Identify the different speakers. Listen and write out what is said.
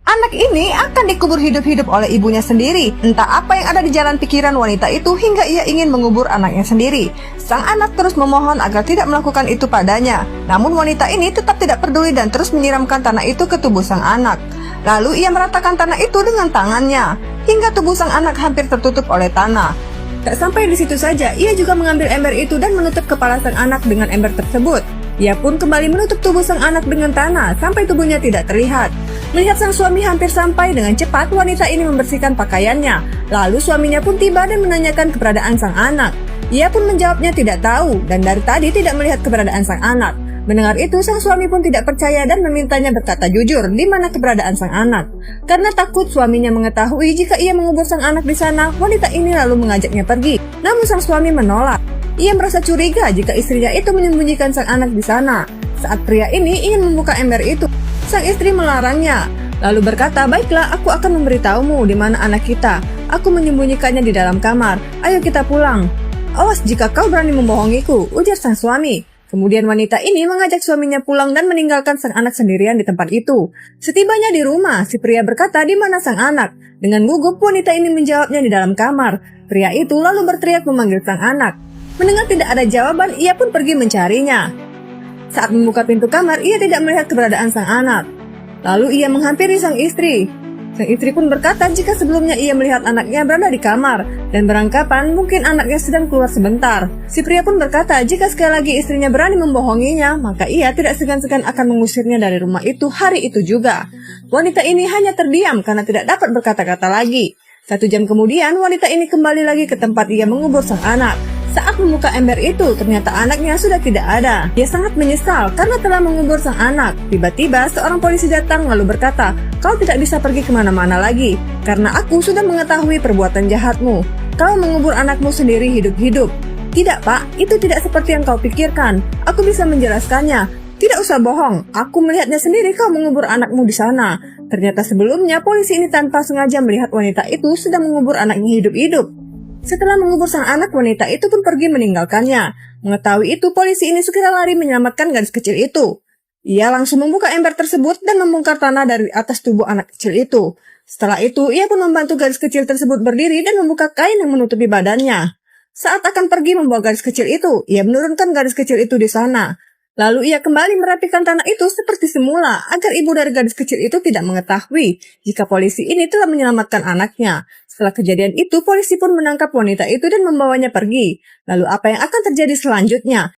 Speaker 1: Anak ini akan dikubur hidup-hidup oleh ibunya sendiri. Entah apa yang ada di jalan pikiran wanita itu hingga ia ingin mengubur anaknya sendiri. Sang anak terus memohon agar tidak melakukan itu padanya. Namun wanita ini tetap tidak peduli dan terus menyiramkan tanah itu ke tubuh sang anak. Lalu ia meratakan tanah itu dengan tangannya, hingga tubuh sang anak hampir tertutup oleh tanah. Tak sampai di situ saja, ia juga mengambil ember itu dan menutup kepala sang anak dengan ember tersebut. Ia pun kembali menutup tubuh sang anak dengan tanah sampai tubuhnya tidak terlihat. Melihat sang suami hampir sampai, dengan cepat wanita ini membersihkan pakaiannya. Lalu suaminya pun tiba dan menanyakan keberadaan sang anak. Ia pun menjawabnya tidak tahu dan dari tadi tidak melihat keberadaan sang anak. Mendengar itu, sang suami pun tidak percaya dan memintanya berkata jujur di mana keberadaan sang anak. Karena takut suaminya mengetahui jika ia mengubur sang anak di sana, wanita ini lalu mengajaknya pergi. Namun sang suami menolak. Ia merasa curiga jika istrinya itu menyembunyikan sang anak di sana. Saat pria ini ingin membuka ember itu, sang istri melarangnya. Lalu berkata, "Baiklah, aku akan memberitahumu di mana anak kita. Aku menyembunyikannya di dalam kamar. Ayo kita pulang." "Awas jika kau berani membohongiku," ujar sang suami. Kemudian wanita ini mengajak suaminya pulang dan meninggalkan sang anak sendirian di tempat itu. Setibanya di rumah, si pria berkata, "Di mana sang anak?" Dengan gugup wanita ini menjawabnya di dalam kamar. Pria itu lalu berteriak memanggil sang anak. Mendengar tidak ada jawaban, ia pun pergi mencarinya. Saat membuka pintu kamar, ia tidak melihat keberadaan sang anak. Lalu ia menghampiri sang istri. Sang istri pun berkata jika sebelumnya ia melihat anaknya berada di kamar dan beranggapan mungkin anaknya sedang keluar sebentar. Si pria pun berkata jika sekali lagi istrinya berani membohonginya, maka ia tidak segan-segan akan mengusirnya dari rumah itu hari itu juga. Wanita ini hanya terdiam karena tidak dapat berkata-kata lagi. 1 jam kemudian, wanita ini kembali lagi ke tempat ia mengubur sang anak. Saat membuka ember itu, ternyata anaknya sudah tidak ada. Dia sangat menyesal karena telah mengubur sang anak. Tiba-tiba, seorang polisi datang lalu berkata, "Kau tidak bisa pergi kemana-mana lagi, karena aku sudah mengetahui perbuatan jahatmu. Kau mengubur anakmu sendiri hidup-hidup." "Tidak, Pak, itu tidak seperti yang kau pikirkan. Aku bisa menjelaskannya." "Tidak usah bohong, aku melihatnya sendiri kau mengubur anakmu di sana." Ternyata sebelumnya, polisi ini tanpa sengaja melihat wanita itu sedang mengubur anaknya hidup-hidup. Setelah mengubur sang anak, wanita itu pun pergi meninggalkannya. Mengetahui itu, polisi ini segera lari menyelamatkan gadis kecil itu. Ia langsung membuka ember tersebut dan membongkar tanah dari atas tubuh anak kecil itu. Setelah itu, ia pun membantu gadis kecil tersebut berdiri dan membuka kain yang menutupi badannya. Saat akan pergi membawa gadis kecil itu, ia menurunkan gadis kecil itu di sana. Lalu ia kembali merapikan tanah itu seperti semula agar ibu dari gadis kecil itu tidak mengetahui jika polisi ini telah menyelamatkan anaknya. Setelah kejadian itu, polisi pun menangkap wanita itu dan membawanya pergi. Lalu apa yang akan terjadi selanjutnya?